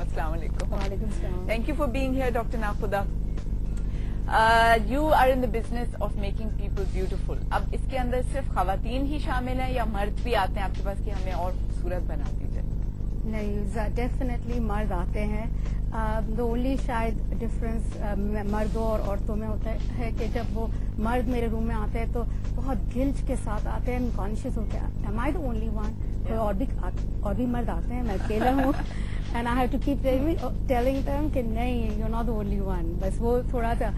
السلام علیکم. وعلیکم السلام. Thank you for being here, Dr. Nakhuda. You are in the business of making people beautiful. اب اس کے اندر صرف خواتین ہی شامل ہیں یا مرد بھی آتے ہیں آپ کے پاس کہ ہمیں اور خوبصورت بنا دیجیے؟ نہیں, ڈیفینیٹلی مرد آتے ہیں. دا اونلی شاید ڈفرینس مردوں اور عورتوں میں ہوتا ہے کہ جب وہ مرد میرے روم میں آتے ہیں تو بہت گلج کے ساتھ آتے ہیں, کانشیس ہوتے ہیں am I the only one. اور بھی مرد آتے ہیں, میں اکیلا ہوں. And I have to keep telling them کہ نہیں, you not the only one. بس وہ تھوڑا سا,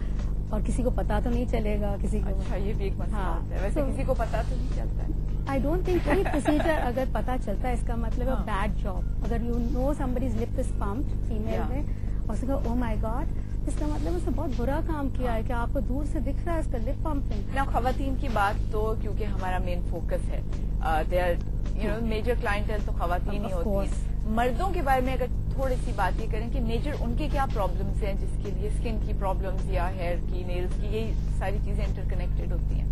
اور کسی کو پتا تو نہیں چلے گا کسی کو. اچھا, یہ بھی ایک مسئلہ ہے. ویسے کسی کو پتا تو نہیں چلتا ہے. I don't think any procedure اگر پتا چلتا ہے اس کا مطلب ہے بیڈ جاب. اگر you know somebody's lip is pumped female میں اور اس کا او مائی گاڈ, اس کا مطلب اس نے بہت برا کام کیا ہے کہ آپ کو دور سے دکھ رہا ہے اس کا لپ پمپنگ. نا خواتین کی بات تو کیونکہ ہمارا مین فوکس ہے, میجر کلائنٹل تو خواتین ہی ہوتی ہیں. مردوں کے بارے میں اگر تھوڑی سی بات یہ کریں کہ میجر ان کے کیا پرابلمس ہیں جس کے لیے اسکن کی پرابلمس یا ہیئر کی, نیلز کی, یہی ساری چیزیں انٹر کنیکٹڈ ہوتی ہیں.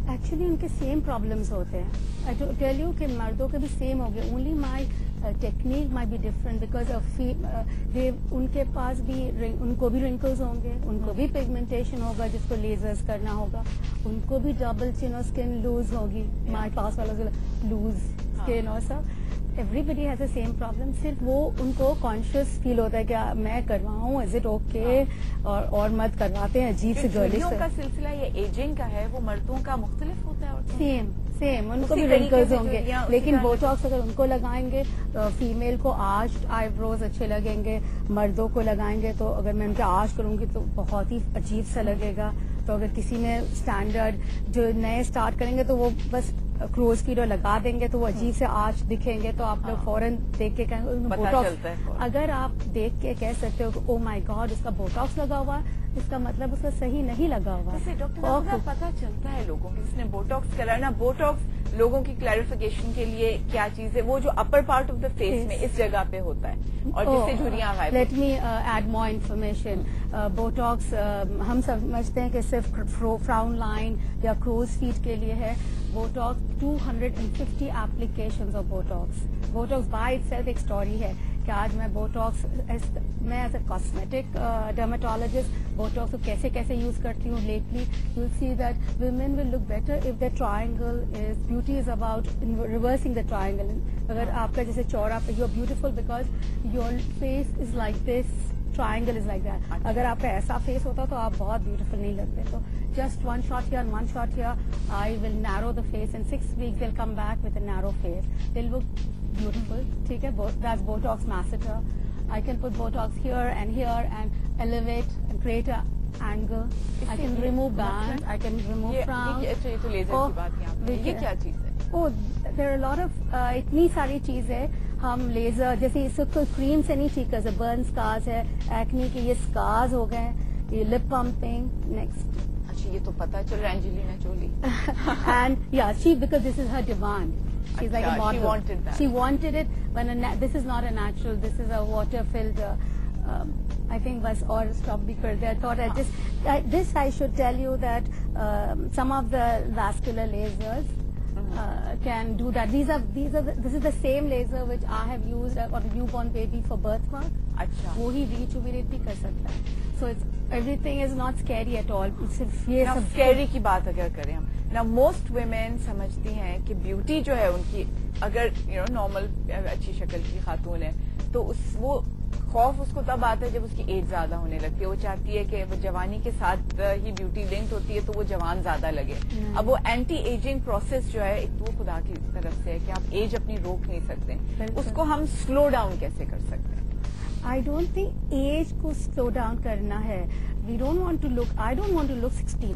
ایکچولی ان کے سیم پرابلمس ہوتے ہیں. آئی ٹیل یو کہ مردوں کے بھی سیم ہو گئے. Only my technique may be different because ان کے پاس بھی ان کو بھی رنکلز ہوں گے, ان کو بھی پگمنٹیشن ہوگا جس کو لیزرز کرنا ہوگا, ان کو بھی ڈبل چن اور اسکن لوز ہوگی. مائی پاس والا لوز اسکن اور سب, everybody has a same problem. صرف وہ ان کو کانشیس فیل ہوتا ہے کہ میں کرواؤں, از اٹ اوکے, اور مرد کرواتے ہیں عجیب سے گرلش. کا سلسلہ یہ ایجنگ کا ہے, وہ مردوں کا مختلف ہوتا ہے. سیم ان کو بھی رنکلز ہوں گے, لیکن بوٹاکس اگر ان کو لگائیں گے فیمیل کو آج آئی بروز اچھے لگیں گے, مردوں کو لگائیں گے تو اگر میں ان کے آج کروں گی تو بہت ہی عجیب سا لگے گا. تو اگر کسی نے اسٹینڈرڈ جو نئے اسٹارٹ کریں گے تو وہ بس کروز کی رو لگا دیں گے تو وہ عجیب سے آج دکھیں گے, تو آپ لوگ فوراً دیکھ کے کہیں گے. اگر آپ دیکھ کے کہہ سکتے ہو کہ او مائی گاڈ اس کا بوٹاکس لگا ہوا ہے, اس کا مطلب اس کا صحیح نہیں لگا ہوا. ڈاکٹر پتا چلتا ہے لوگوں کو جس نے بوٹاکس کرانا, بوٹاکس لوگوں کی کلیریفیکیشن کے لیے کیا چیز ہے, وہ جو upper part of the face میں اس جگہ پہ ہوتا ہے اور جس سے جھریاں غائب. Let me add more information. Botox ہم سمجھتے ہیں کہ صرف فراؤن لائن یا کروز فیٹ کے لیے ہے. Botox 250 applications of Botox. Botox by itself ایک اسٹوری ہے کہ آج میں بوٹاکس میں as a cosmetic dermatologist Botox کو کیسے کیسے یوز کرتی ہوں. Lately you see that women will look better if the triangle is, beauty is about reversing the triangle. اگر آپ کا جیسے چوڑا پہ you are beautiful because your face is like this, triangle is like that. اگر آپ کا ایسا فیس ہوتا تو آپ بہت بیوٹیفل نہیں لگتے. تو just one shot here and one shot here, I will narrow the face. In 6 weeks they'll come back with a narrow face. They'll look beautiful. ٹھیک ہے, that's Botox masseter. I can put Botox here and elevate and create a angle. I can remove bands. I can remove frown. یہ تو laser کی بات ہے. یہ کیا چیز ہے؟ Oh, there are a lot of اتنی ساری چیزیں. ہم لیزر جیسے اس کو کریم سے نہیں ٹھیک کر سکتے. برن اسکارز ہے, ایکنی کے یہ اسکارز ہو گئے, یہ لپ پمپنگ. نیکسٹ, اچھا یہ تو پتا چل رہا ہے اینجلینا جولی. اینڈ یا she because this is her demand. She's like a model. She wanted it when this is not a natural. This is a water filled. I think was or stop the kar there. I thought this I should tell you that some of the vascular lasers can do that. This is the same laser which I have used on a newborn baby for birthmark. اچھا, وہی rejuvenate بھی کر سکتا ہے. So it's everything is not scary at all. صرف یہ سب scary کی بات اگر کریں ہم نا, موسٹ ویمن سمجھتی ہیں کہ بیوٹی جو ہے ان کی, اگر نارمل اچھی شکل کی خاتون ہے تو وہ خوف اس کو تب آتا ہے جب اس کی ایج زیادہ ہونے لگتی ہے. وہ چاہتی ہے کہ وہ جوانی کے ساتھ ہی بیوٹی لنکڈ ہوتی ہے تو وہ جوان زیادہ لگے. اب وہ اینٹی ایجنگ پروسیس جو ہے ایک تو وہ خدا کی طرف سے ہے کہ آپ ایج اپنی روک نہیں سکتے, اس کو ہم سلو ڈاؤن کیسے کر سکتے ہیں؟ I don't think ایج کو سلو ڈاؤن کرنا ہے. I don't want to look 16.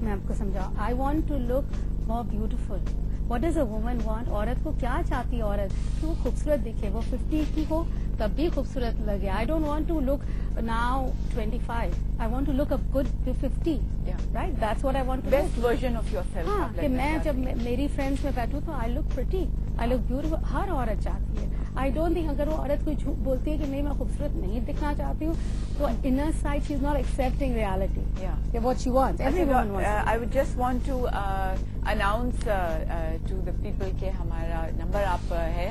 میں آپ کو سمجھا. I want to look more beautiful. What does a woman want? عورت کو کیا چاہتی ہے عورت؟ کہ وہ خوبصورت دکھے, وہ 50 کی ہو تب بھی خوبصورت لگے. I don't want to look now 25. I want to look a good 50. Yeah. Right? That's what I want to Best version of yourself. ہاں, کہ میں جب میری فرینڈس میں بیٹھوں تو I look pretty. I look beautiful. ہر عورت چاہتی ہے. I don't think اگر وہ عورت کوئی بولتی ہے کہ نہیں میں خوبصورت نہیں دکھنا چاہتی ہوں تو inner side she is not accepting reality. Yeah. What she wants. Everyone wants. I would just want to announce to the people کہ ہمارا نمبر آپ ہے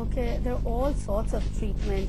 Okay, there are all sorts of treatment.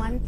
one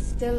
still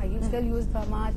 I still use Thermage.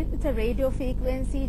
It's a radio frequency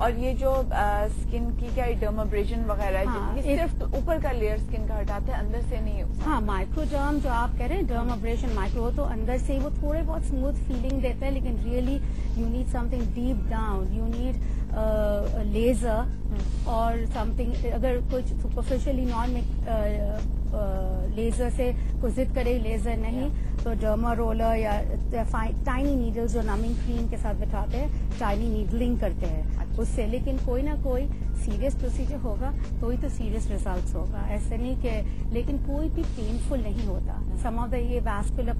اور یہ جو skin کی کیا ڈرمابریشن وغیرہ ہاں، یہ صرف اوپر کا لیئر اسکن کا ہٹاتے ہیں اندر سے نہیں ہوتا. ہاں مائکرو ڈرم جو آپ کہہ رہے ہیں ڈرمابریشن مائکرو تو اندر سے وہ تھوڑے بہت اسموتھ فیلنگ دیتا ہے لیکن really you need some thing deep down you need laser اور سم تھنگ اگر کچھ سپرفیشلی نان لیزر سے کوئی ضد کرے لیزر نہیں تو ڈرما رولر یا ٹائنی نیڈل جو نمنگ کریم کے ساتھ بٹھاتے ہیں ٹائنی نیڈلنگ کرتے ہیں اس سے لیکن کوئی نہ کوئی سیریس پروسیجر ہوگا تو ہی تو سیریس ریزلٹس ہوگا ایسے نہیں کہ لیکن کوئی بھی پینفل نہیں ہوتا سم آف دا یہ واسکولر